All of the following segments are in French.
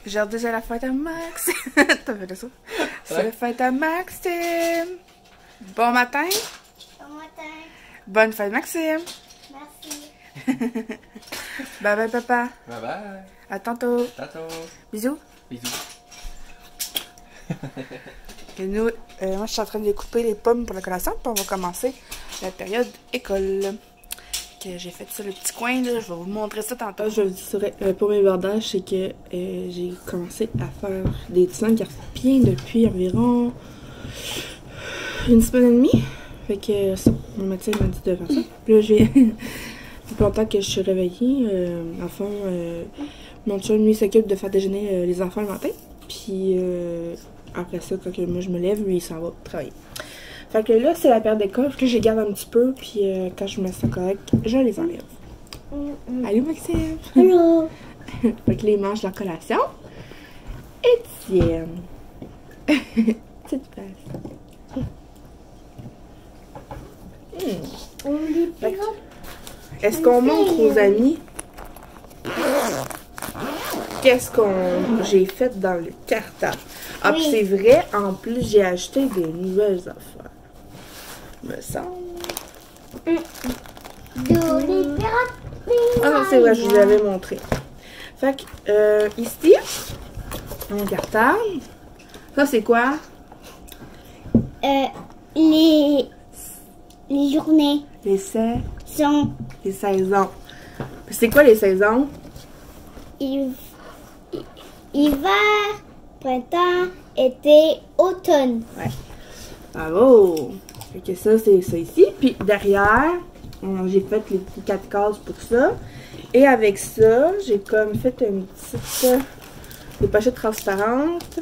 Aujourd'hui, c'est la fête à Maxime. T'as fait ça? C'est la fête à Maxime. Bon matin. Bon matin. Bonne fête, Maxime. Merci. Bye bye, papa. Bye bye. À tantôt. Tantôt. Bisous. Bisous. Et nous, moi, je suis en train de couper les pommes pour la collation, puis on va commencer la période école. Que j'ai fait ça, le petit coin, là. Je vais vous montrer ça tantôt. Je vous dirais, pour mes bordages, c'est que j'ai commencé à faire des dessins bien depuis environ une semaine et demie. Fait que ça, mon médecin m'a dit de faire ça. Puis là, j'ai depuis longtemps que je suis réveillée. Enfin, mon chum, lui, s'occupe de faire déjeuner les enfants le matin. Puis après ça, quand moi je me lève, lui, il s'en va travailler. Fait que là, c'est la période d'école. Que je les garde un petit peu. Puis quand je me sens correct, je les enlève. Allô, Maxime? Hello. Fait que là, ils mangent leur collation. Étienne. Petite face. On lit Fait que, est-ce qu'on montre aux amis qu'est-ce qu'on j'ai fait dans le cartable? Ah, puis Oui. c'est vrai, en plus, j'ai acheté des nouvelles affaires. Me semble. Ah non, c'est vrai, je vous l'avais montré. Fait que, ici, mon cartable, ça c'est quoi? Les journées Les sont saisons. Puis c'est quoi les saisons? hiver, printemps, été, automne. Ouais. Bravo! Fait que ça, c'est ça ici. Puis derrière, j'ai fait les petits 4 cases pour ça. Et avec ça, j'ai comme fait une petite... des pochettes transparentes.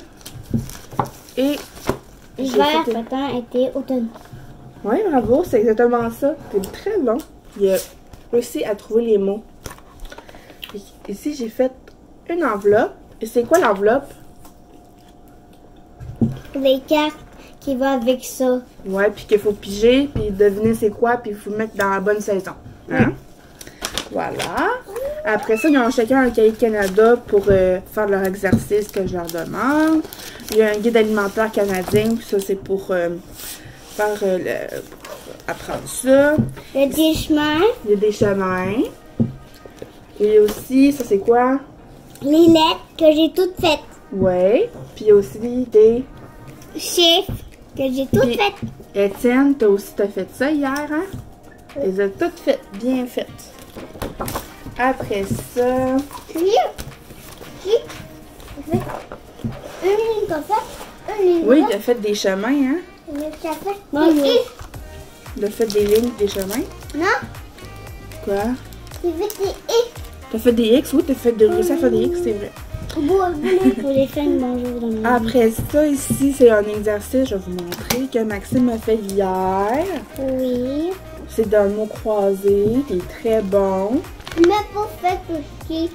Et... Hiver, fait... printemps, été, automne. Ouais, bravo, c'est exactement ça. C'est très bon. Il a réussi à trouver les mots. Puis ici, j'ai fait une enveloppe. Et c'est quoi l'enveloppe? Les cartes qui vont avec ça. Ouais, puis qu'il faut piger, puis deviner c'est quoi, puis il faut mettre dans la bonne saison. Hein? Voilà. Après ça, ils ont chacun un cahier Canada pour faire leur exercice que je leur demande. Il y a un guide alimentaire canadien, puis ça, c'est pour faire apprendre ça. Il y a des chemins. Il y a des chemins. Et aussi, ça, c'est quoi? Les lettres que j'ai toutes faites. Ouais. Puis il y a aussi des... Chiffres que j'ai toutes Puis, faites. Étienne, t'as fait ça hier, hein? Tu les as toutes faites, bien faites. Après ça... Une ligne comme ça. Une ligne Oui, là. t'as fait des chemins, hein? Une ligne comme ça. Des T'as fait des lignes, des chemins. Non, Quoi? j'ai fait des X. T'as fait des X? Oui, t'as réussi à faire des X, c'est vrai. Pour les faire une bonjour dans ma vie. Après ça, ici, c'est un exercice, je vais vous montrer, que Maxime a fait hier. Oui. C'est d'un mot croisé, qui est très bon. Mais pour faire aussi.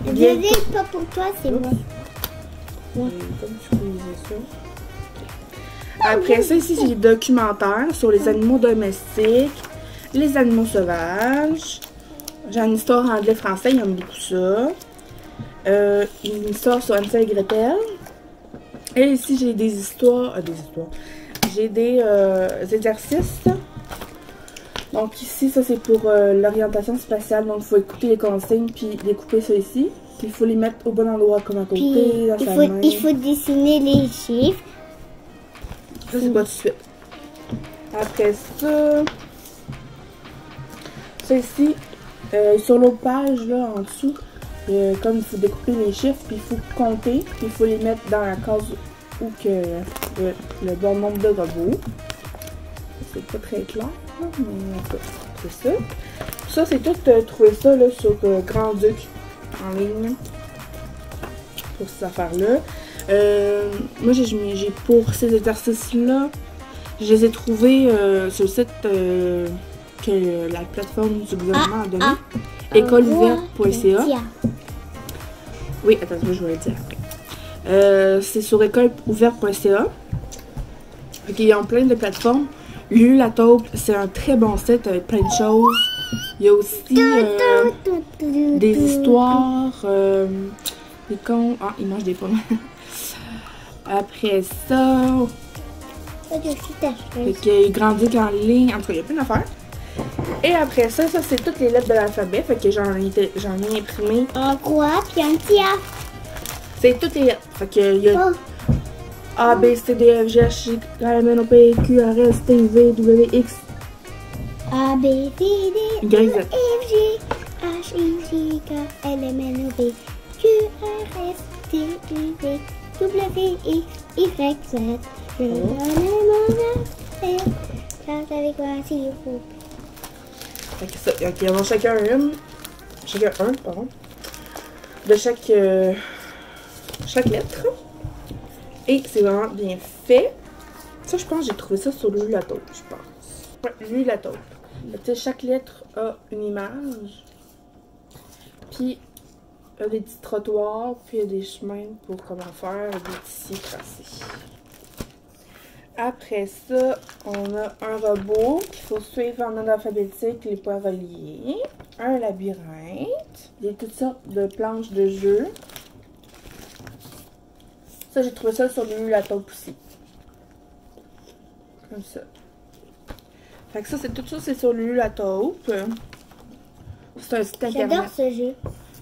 Je Bien. dis pas pour toi, c'est moi. Comme tu peux liser ça. Après ça, ici, j'ai des documentaires sur les animaux domestiques, les animaux sauvages. J'ai une histoire anglais-français, ils aiment beaucoup ça. Une histoire sur Hansel et Gretel. Et ici, j'ai des histoires. J'ai des exercices. Donc ici, ça c'est pour l'orientation spatiale. Donc il faut écouter les consignes puis découper ça ici. Puis il faut les mettre au bon endroit, comme à côté, Puis, dans sa main. il faut dessiner les chiffres. Ça c'est pas tout de suite. Après ça, ça ici, sur l'autre page là en dessous, comme il faut découper les chiffres, puis il faut compter, puis il faut les mettre dans la case où que le bon nombre de robots. C'est pas très clair, là, mais en tout cas, c'est ça. Ça c'est tout trouvé ça là sur Grand Duc en ligne pour ces affaires-là. Moi, j'ai pour ces exercices-là, je les ai trouvés sur le site que la plateforme du gouvernement a donné, écoleouverte.ca. Oui, attends, je vais le dire après. C'est sur écoleouverte.ca. Ils ont plein de plateformes. Lui, la taupe, c'est un très bon site avec plein de choses. Il y a aussi des histoires. Des cons. Ah, ils mangent des pommes. Après ça. Fait qu'il grandit en ligne. En tout cas, il y a plein d'affaires. Et après ça, ça c'est toutes les lettres de l'alphabet. Fait que j'en ai imprimé. En quoi? Puis un petit A. C'est toutes les lettres. Fait que il y a A, B, C, D, F, G, H, I, K, L, M, N, O, P, Q, R, S, T, V, W, X. A, B, C, D, Y, Z. F, G, H, I, J, K, L, M, N, O, P, Q, R, S, T, U, V, W, X, Y, Z. Je donne mon affaire. Chante avec moi s'il faut. Fait que ça, ok, ils en ont chacun un, pardon, de chaque lettre. Et c'est vraiment bien fait. Ça, je pense que j'ai trouvé ça sur Lulu la taupe, je pense. Ouais, Lulu la taupe. Tu sais, chaque lettre a une image. Puis, il y a des petits trottoirs, puis il y a des chemins pour comment faire des petits tracés. Après ça, on a un robot qu'il faut suivre en ordre alphabétique, les points reliés. Un labyrinthe. Il y a toutes sortes de planches de jeu. Ça, j'ai trouvé ça sur Lulu la taupe aussi. Comme ça. Fait que ça, c'est tout ça, c'est sur Lulu la taupe. C'est un site internet. J'adore ce jeu.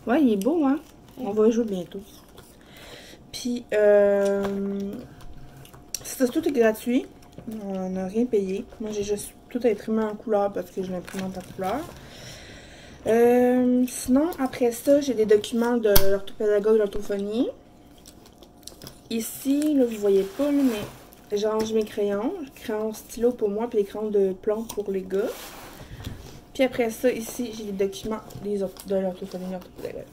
Ouais, il est beau, hein? On va y jouer bientôt. Puis, tout est gratuit. On n'a rien payé. Moi, j'ai juste tout imprimé en couleur parce que je l'imprimante en couleur. Sinon, après ça, j'ai des documents de l'orthopédagogue de l'orthophonie. Ici, là, vous voyez pas, là, mais je range mes crayons. Crayons stylo pour moi, puis les crayons de plomb pour les gars. Puis après ça, ici, j'ai les documents de l'orthophonie de l'orthopédagogue.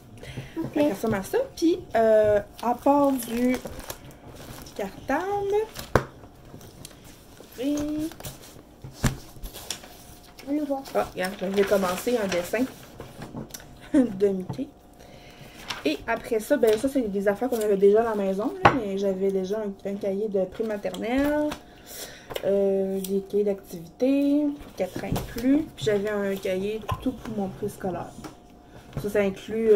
Okay. Ça ressemble à ça. Puis, à part du cartable, et... On le voit. Ah, regarde, je vais commencer un dessin de Mickey. Et après ça, ben ça, c'est des affaires qu'on avait déjà à la maison. Là, mais j'avais déjà un cahier de pré-maternelle, des cahiers d'activité, 4 ans inclus. Puis j'avais un cahier tout pour mon préscolaire. Ça inclut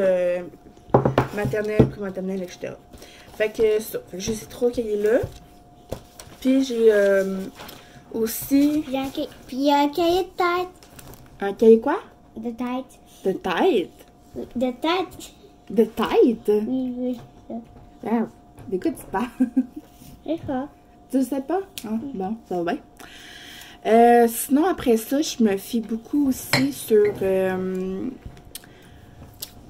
maternelle, pré-maternelle, etc. Fait que ça. Fait que j'ai ces 3 cahiers-là. Puis j'ai aussi... Puis il y a un cahier de tête. Un cahier quoi? De tête. De tête? De tête. De tête? Oui, oui. Ah, de quoi tu parles? Je sais pas. Tu le sais pas? Ah, bon, ça va bien. Sinon, après ça, je me fie beaucoup aussi sur... ben,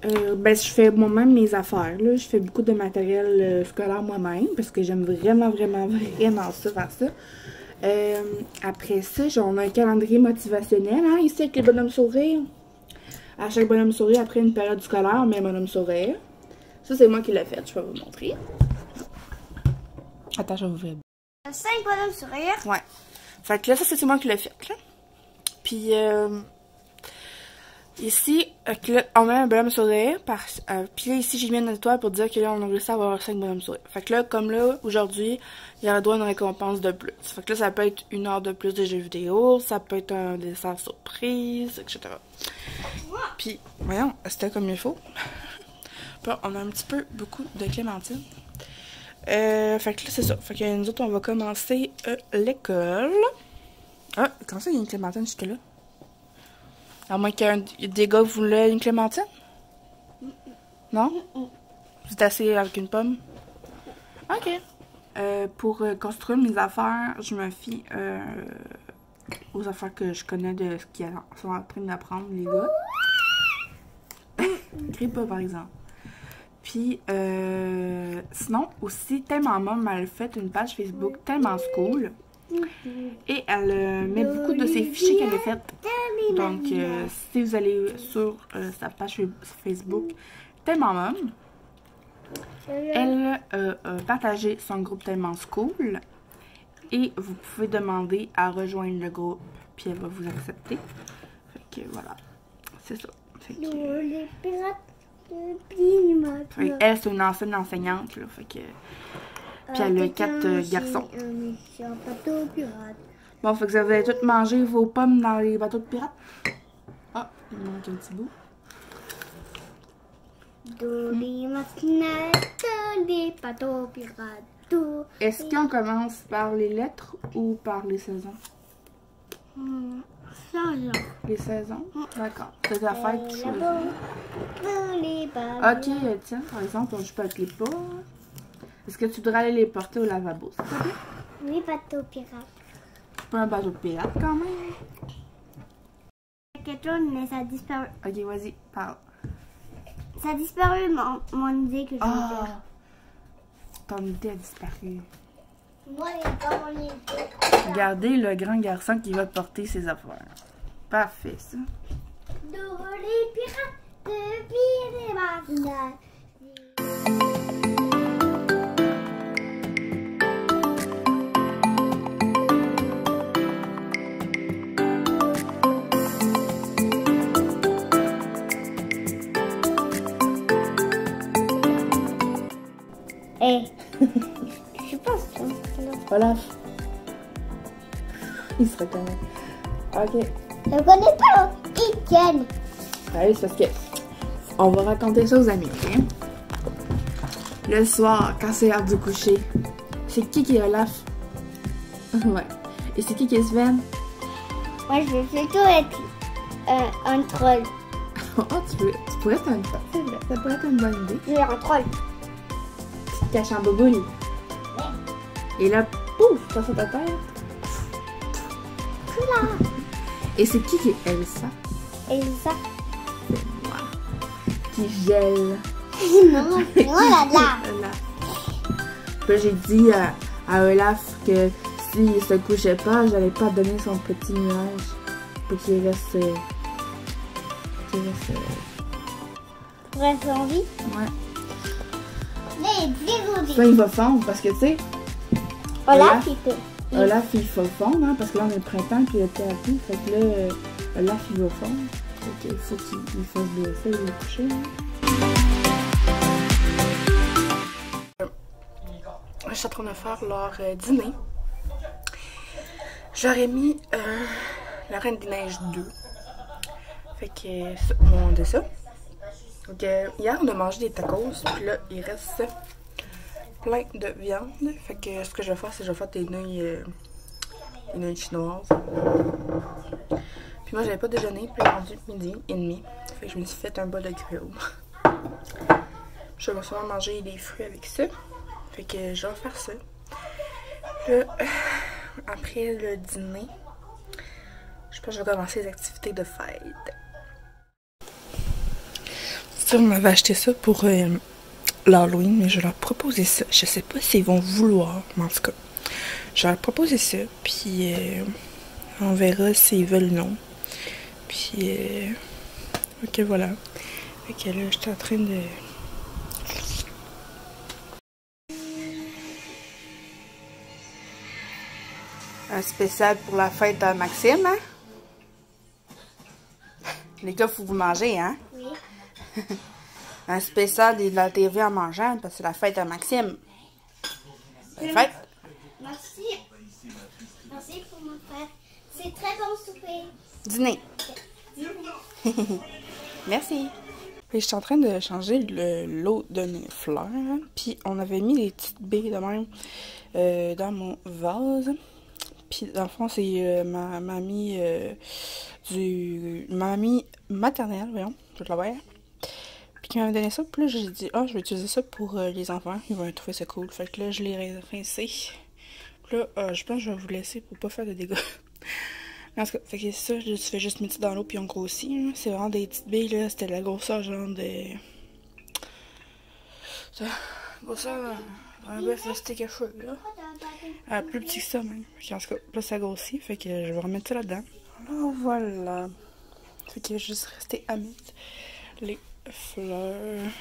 je fais moi-même mes affaires, là. Je fais beaucoup de matériel scolaire moi-même parce que j'aime vraiment, vraiment, vraiment ça, faire ça. Après ça, on a un calendrier motivationnel, hein, ici avec les bonhommes sourires. À chaque bonhomme sourire, après une période scolaire, on met un bonhomme sourire. Ça, c'est moi qui l'ai fait, je peux vous montrer. Attends, je vais vous faire. 5 bonhommes sourires. Ouais. Fait que là, ça, c'est moi qui l'ai fait, là. Puis, ici, là, on met un bonhomme sourire. Puis là, ici, j'ai mis une étoile pour dire que là, on a réussi à avoir 5 bonhommes sourires. Fait que là, comme là, aujourd'hui, il y a le droit à une récompense de plus. Fait que là, ça peut être 1 heure de plus de jeux vidéo, ça peut être un dessert surprise, etc. Puis, voyons, c'était comme il faut. Puis, on a un petit peu beaucoup de clémentine. Fait que là, c'est ça. Fait que nous autres, on va commencer l'école. Ah, comment ça, il y a une clémentine jusque-là? À moins qu'il y ait des gars qui voulaient une clémentine? Non? Vous êtes assis avec une pomme? Ok. Pour construire mes affaires, je me fie aux affaires que je connais de ce qu'ils sont en train d'apprendre, les gars. Crie pas, par exemple. Puis, sinon, aussi, Tellement Mom, elle fait une page Facebook Tellement School. Et elle met beaucoup de ses fichiers qu'elle a fait. Donc, si vous allez sur sa page Facebook Tellement Mom, elle a partagé son groupe Tellement School. Et vous pouvez demander à rejoindre le groupe, puis elle va vous accepter. Fait que voilà, c'est ça. Fait que, les pirates de Pinimot. Elle, c'est une ancienne enseignante, là, fait que... Puis elle a 4 garçons. Bon, fait que vous avez toutes mangé vos pommes dans les bateaux de pirates. Ah, il manque un petit bout. Do, les martinettes, les bateaux pirates. Do. Est-ce qu'on commence par les lettres ou par les saisons? Ça, là. Les saisons? D'accord. C'est ta fête qui choisit. Do, les bateaux. Ok, tiens, par exemple, on joue pas avec les pas. Est-ce que tu voudrais aller les porter au lavabo? C'est pas bien? Les bateaux pirates. Pas un bateau de pirate quand même. Quelque chose, mais ça a disparu. Ok, vas-y, parle. Ça a disparu, mon idée que je voulais Ah! dire. Ton idée a disparu. Moi, j'ai pas mon idée. Regardez le grand garçon qui va porter ses affaires. Parfait, ça. Do, les pirates, depuis les martinettes. Je sais pas si Olaf. Il se reconnaît. Ok. je connais pas Etienne. Allez, c'est parce que on va raconter ça aux amis, ok? Le soir, quand c'est l'heure du coucher, c'est qui est Olaf? Ouais. Et c'est qui est Sven? Moi, je veux plutôt être un troll. Oh, tu pourrais être un troll, c'est vrai. Ça pourrait être une bonne idée. Je veux un troll. Tu te caches en boboule. Et là, pouf, ça sur ta tête. Là. Et c'est qui est Elsa? Elsa. C'est moi. Qui gèle. Non, là, là. Olaf. Puis là, j'ai dit à Olaf que s'il se couchait pas, j'allais pas donner son petit nuage pour qu'il reste. Pour rester en vie. Ouais. Mais dis-nous. Ça, il va fondre parce que tu sais, Olaf, il peut. Olaf il faut fondre, hein, parce que là on est le printemps puis l'été a pris. Fait que là, Olaf il va fondre. Fait qu'il faut qu'il fasse blesser ou le coucher. Hein. Je suis en train de faire leur dîner. J'aurais mis la Reine des Neiges 2. Fait que on a ça. Donc hier on a mangé des tacos, puis là il reste plein de viande. Fait que ce que je vais faire, c'est que je vais faire des nouilles chinoises. Puis moi j'avais pas déjeuné, puis rendu midi et demi. Fait que je me suis fait un bol de grill. Je vais sûrement manger des fruits avec ça. Fait que je vais faire ça. Là, après le dîner, je pense que je vais commencer les activités de fête. Ça, on m'avait acheté ça pour l'Halloween, mais je leur proposais ça. Je sais pas s'ils vont vouloir, mais en tout cas, je leur proposais ça, puis on verra s'ils veulent ou non. Puis, ok, voilà. Fait que là, j'étais en train de... Un spécial pour la fête à Maxime, hein? Les gars, faut vous manger, hein? Oui. Un spécial de la TV en mangeant, parce que c'est la fête à Maxime. Bonne fête! Merci. Merci pour mon frère. C'est très bon souper. Dîner! Merci! Puis je suis en train de changer l'eau de mes fleurs, hein, puis on avait mis des petites baies de même dans mon vase. Puis dans le fond, c'est ma mamie mamie maternelle, voyons, je vais la voir. Puis qui m'avait donné ça, puis là j'ai dit, je vais utiliser ça pour les enfants, ils vont trouver ça cool. Fait que là, je l'ai rincé. Puis là, je pense que je vais vous laisser pour pas faire de dégâts. En tout cas, fait que ça, je fais juste mettre dans l'eau puis on grossit. Hein. C'est vraiment des petites billes, là. C'était la grosseur, genre de... Ça, grosseur, un bœuf de steak à cheveux, là. Plus petit que ça, même. En tout cas, là, ça grossit. Fait que je vais remettre ça là-dedans. Alors, voilà. Fait qu'il va juste rester à mettre les fleurs.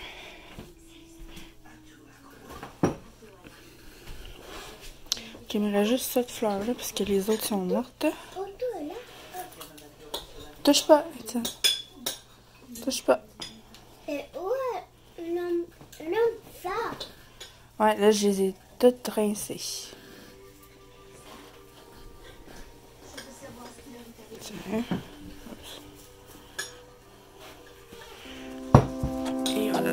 Ok, mais il y a juste cette fleur-là, parce que les autres sont mortes. Touche pas, tiens. Touche pas. Et où est l'autre fleur? Ouais, là, je les ai toutes rincées. Tiens. Et voilà.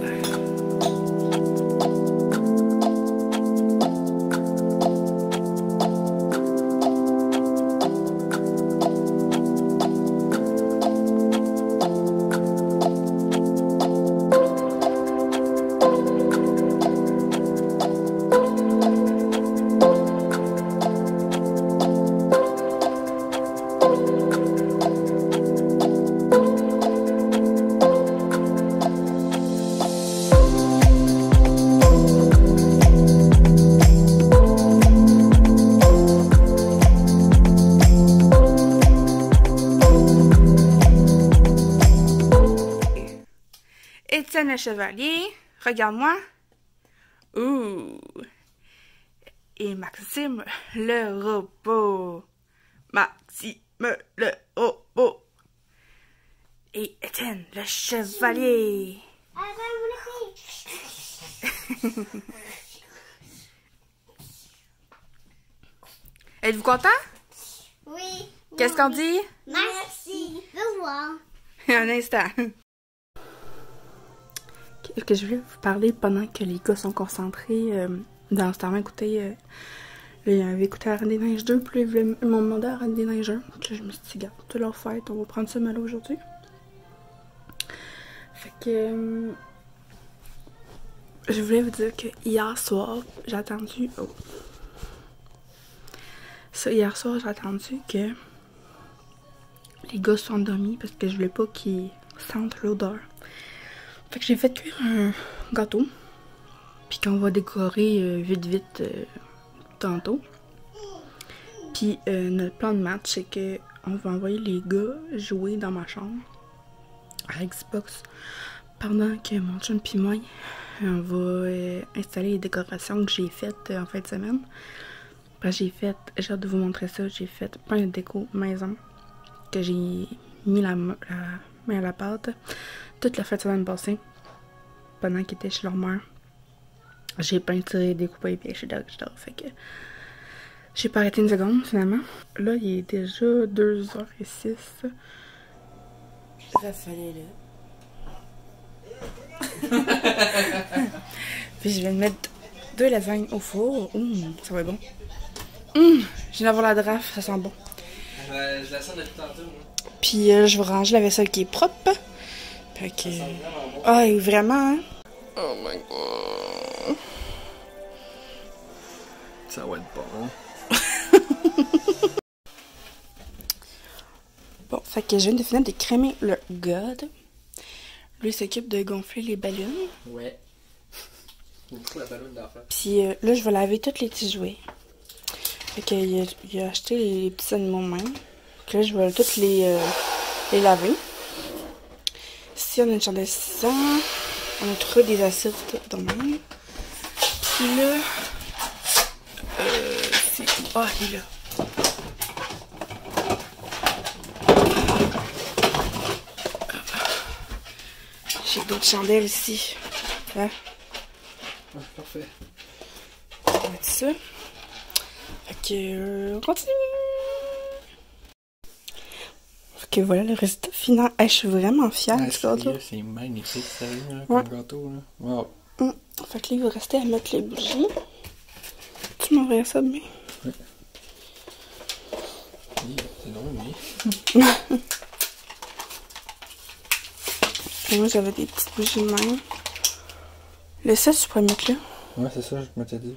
Étienne le chevalier. Regarde-moi. Ouh. Et Maxime le robot. Maxime le robot. Et Étienne le chevalier. Êtes-vous content? Oui. Qu'est-ce qu'on dit? Merci. Au revoir. Un instant. Que je voulais vous parler pendant que les gars sont concentrés dans ce temps-là, écoutez, il avait écouté la Reine des Neiges 2, puis ils m'ont demandé la Reine des Neiges 1. Puis là, je me suis dit, regarde, toute leur fête, on va prendre ça mal aujourd'hui. Fait que je voulais vous dire que hier soir, j'ai attendu. Oh. Ça, hier soir, j'ai attendu que les gars soient endormis parce que je voulais pas qu'ils sentent l'odeur. Fait que j'ai fait cuire un gâteau. Puis qu'on va décorer vite tantôt. Puis notre plan de match, c'est que on va envoyer les gars jouer dans ma chambre à Xbox pendant que mon chum pis moi, on va installer les décorations que j'ai faites en fin de semaine. J'ai hâte de vous montrer ça, j'ai fait plein de déco maison que j'ai mis la main à la pâte toute la fin de semaine passée pendant qu'ils étaient chez leur mère. J'ai peinturé, découpé, etc. Fait que j'ai pas arrêté une seconde finalement. Là, il est déjà 2h06. Raphaël est là. Puis je viens de mettre 2 lasagnes au four. Ça va être bon. Je viens d'avoir la draft, ça sent bon. Je la sens depuis tantôt. Puis je vais ranger la vaisselle qui est propre. Fait que... Ah, vraiment, hein? Oh my god. Ça va être bon. Bon, fait que je viens de finir de crémer le god. Lui s'occupe de gonfler les ballons. Ouais. Beaucoup la ballonne d'enfant. Puis là, je vais laver tous les petits jouets. Fait qu'il a acheté les petits animaux même. Donc là, je vais tous les laver. Ici, on a une chandelle 600. On a trouvé des acides dans le même. Puis là, c'est... Ah, il est là. J'ai d'autres chandelles ici. Là. Ouais, parfait. On va mettre ça. Fait que, on continue. Fait que voilà le résultat final. Hey, je suis vraiment fière du gâteau. C'est magnifique, sérieux, là, ouais. comme gâteau. Là. Wow. Fait que là, il va rester à mettre les bougies. Tu m'envoies ça, mais... Ouais. C'est drôle, mais... Et moi, j'avais des petites bougies de même. Le 7, tu pourrais mettre là. Ouais, c'est ça, je m'étais dit.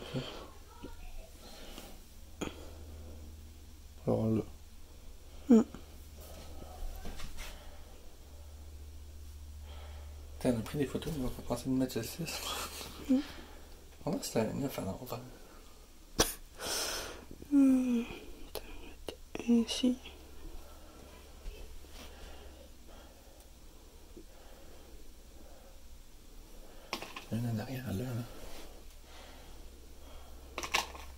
Alors là. On a pris des photos, on va penser de mettre le 6. On va c'était un 9 à l'envers. Ici. Un en arrière là.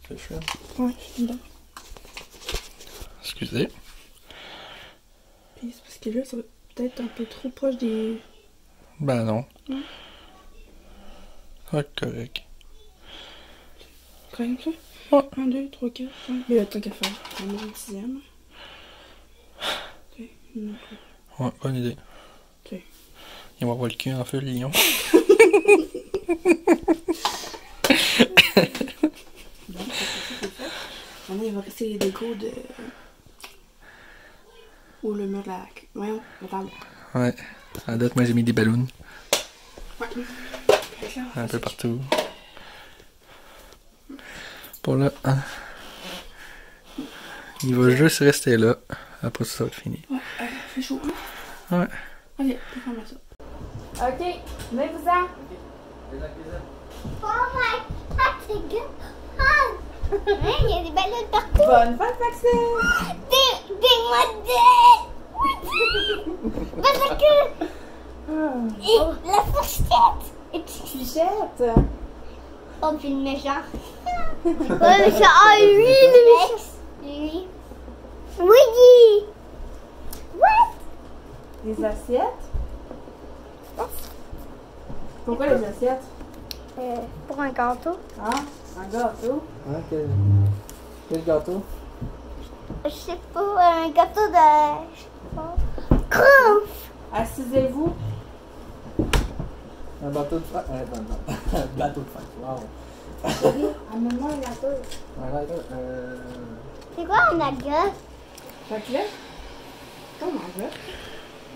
C'est chouette. Ouais, c'est bon. Excusez. Puis c'est parce que là, ça va peut-être un peu trop proche des... Ben non. Ah, correct. Quand même ça? Ouais. 1, 2, 3, 4, 5. Mais là, tant qu'à faire. On met le 10e. Ok. Ouais, bonne idée. Ok. Il va avoir le cul en feu, le lion. Maintenant, il va rester les décos de... Ou le mur de la... Voyons, attends. Ouais. À date, moi j'ai mis des ballons. Ouais. Un peu partout. Pour là, hein. Il va juste rester là. Après ça va être fini. Ouais, fait chaud, hein? Ouais. Ok, on met ça. Ok, venez-vous-en. Oh my god, c'est good. Il y a des ballons partout. Bonne fête, Maxime. Des modèles. Parce que... Et la fourchette. Et Fichette. oh, puis le méchant. Ouais, mais ça, ah oui, le méchant. Oui. Oui. What? Les assiettes. Pourquoi les assiettes? Pour un gâteau. Ah, un gâteau. Hein, quel gâteau? Je sais pas, un gâteau de... Je sais pas. Crouf! Assisez-vous. Un bateau de fête. Non. Un bateau de fête. Wow. Amène-moi un gâteau. C'est quoi un nugget? Fait que là, comment ça?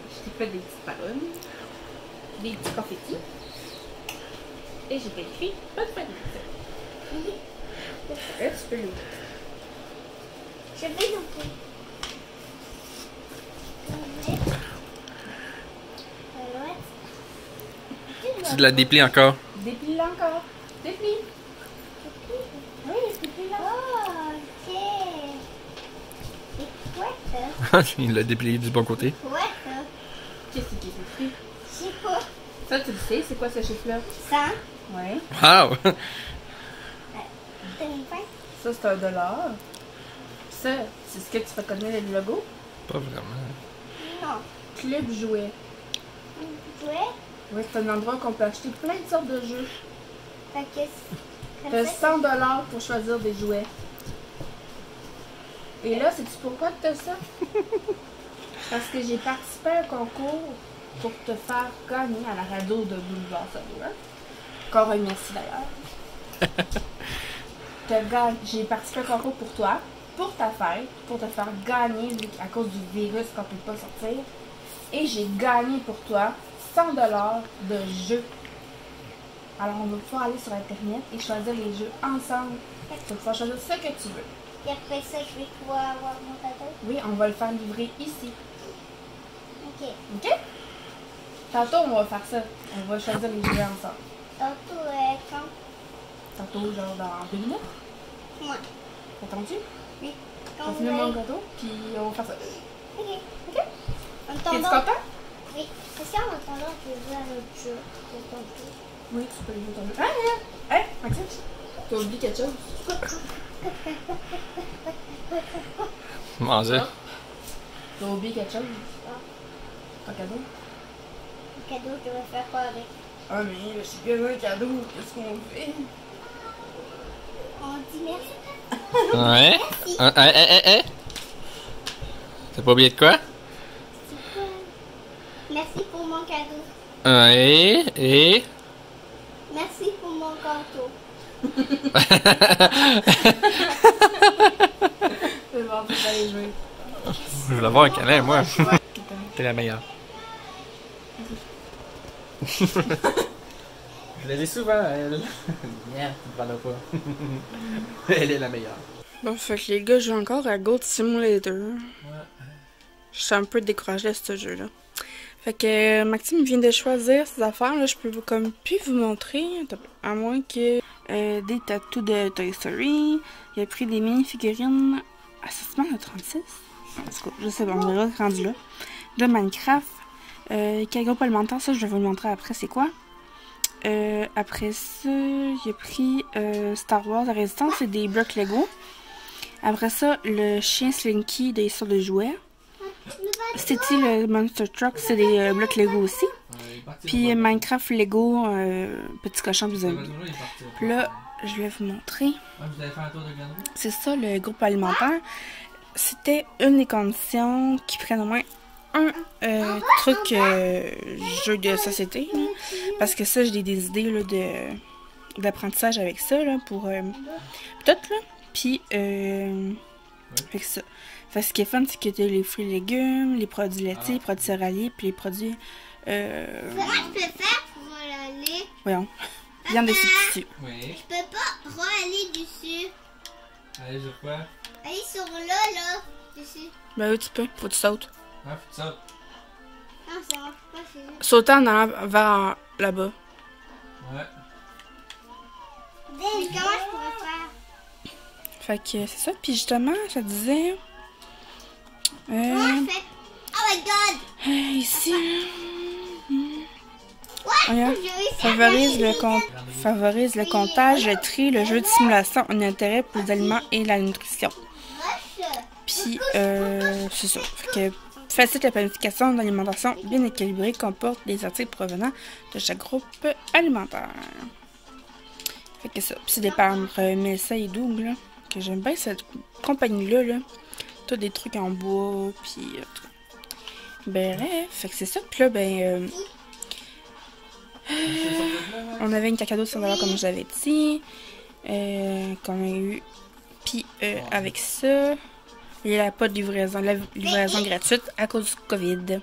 Je t'ai fait des petites ballons, des petits confettis. Et j'ai fait écrit pas de panique. Là, tu peux l'ouvrir. Je vais l'ouvrir. Tu la déplies encore? Déplie-la encore. Déplie. Oui, déplie-la. Oh, ok. C'est quoi ça? Il l'a déplié du bon côté. C'est quoi ça? Qu'est-ce qui est écrit? Je sais pas. Ça, tu le sais, c'est quoi ce chiffre-là? 100. Oui. Wow! 2020. Ça, c'est $1. Ça, c'est ce que tu fais connaître le logo? Pas vraiment. Non. Club Jouet. Ouais. Oui, c'est un endroit qu'on peut acheter plein de sortes de jeux. Fait que T'as $100 pour choisir des jouets. Et là, sais-tu pourquoi que t'as ça? Parce que j'ai participé à un concours pour te faire gagner à la radio de Boulevard Savoie. Encore un merci d'ailleurs. J'ai participé à un concours pour toi, pour ta fête, pour te faire gagner à cause du virus qu'on peut pas sortir. Et j'ai gagné pour toi $100 de jeux. Alors on va pouvoir aller sur internet et choisir les jeux ensemble. Tu vas pouvoir choisir ce que tu veux. Et après ça, je vais pouvoir avoir mon cadeau. Oui, on va le faire livrer ici. Ok. OK? Tantôt, on va faire ça. On va choisir les jeux ensemble. Tantôt, quand? Tantôt, genre dans 2 minutes. Moi. T'attends-tu? Oui. On Quand va vous finir mon voulez. gâteau, puis on va faire ça. Ok. OK? En T'es-tu attendant. content? Oui. C'est ça, en attendant, je vais jouer à notre jeu. C'est tantôt. Oui, tu peux jouer ton jeu. Hein, Maxime? T'as oublié quelque chose? Manger. T'as oublié quelque chose? Ton cadeau? Le cadeau, je vais faire quoi avec? Ah, mais je suis bien un cadeau. Qu'est-ce qu'on fait? On dit merci. Ouais. T'as pas oublié de quoi? C'est quoi? Merci pour mon cadeau. Ouais. Et. Merci pour mon gâteau. C'est bon, faut aller jouer. Je voulais avoir un câlin, moi. T'es la meilleure. Je l'ai dit souvent, elle. Merde, tu ne pas. Elle est la meilleure. Bon, fait que les gars jouent encore à Goat Simulator. Ouais. Je suis un peu découragée de ce jeu-là. Fait que Maxime vient de choisir ses affaires. Là, je peux comme plus vous montrer. À moins que des tatous de Toy Story. Il a pris des mini-figurines Assessment de 36. En tout cas, je sais pas, on verra rendu là. De Minecraft. Quel groupe alimentaire, ça je vais vous le montrer après, c'est quoi. Après ça, il a pris Star Wars La Résistance, c'est des blocs Lego. Après ça, le chien Slinky des sortes de jouets. C'était le Monster Truck, c'est des blocs Lego aussi. Puis Minecraft Lego, petit cochon plus amis. Puis là, je vais vous montrer. C'est ça le groupe alimentaire. C'était une des conditions qui prennent au moins un truc jeu de société. Là. Parce que ça, j'ai des idées là, d'apprentissage avec ça là, pour tout là. Puis avec ça. Fait que ce qui est fun, c'est que t'as les fruits et légumes, les produits laitiers, les produits céréaliers, puis les produits. Comment je peux faire pour aller? Voyons. Viande de substitut. Oui. Je peux pas aller dessus. Allez, je quoi? Aller sur là, dessus. Ben oui, tu peux. Faut que tu sautes. Ah, faut ça. Non, ça marche pas, c'est là. Sauter en allant vers là-bas. Ouais. Comment je pourrais faire? Fait que c'est ça. Puis justement, ça disait. Comment je fais? Oh my god! Ici. Regarde. Favorise le comptage, le tri, le jeu de simulation, un intérêt pour les aliments et la nutrition. Puis, c'est ça. Fait que facilite la planification d'alimentation bien équilibrée, comporte des articles provenant de chaque groupe alimentaire. Fait que ça. Puis c'est des par Melissa et Doug, là, que j'aime bien cette compagnie-là, là. Tout des trucs en bois, puis tout. Bref, fait que c'est ça. Puis là, on avait une cadeau de 100$ comme j'avais dit, qu'on a eu. Puis avec ça, il n'y a pas de livraison, la livraison gratuite à cause du COVID.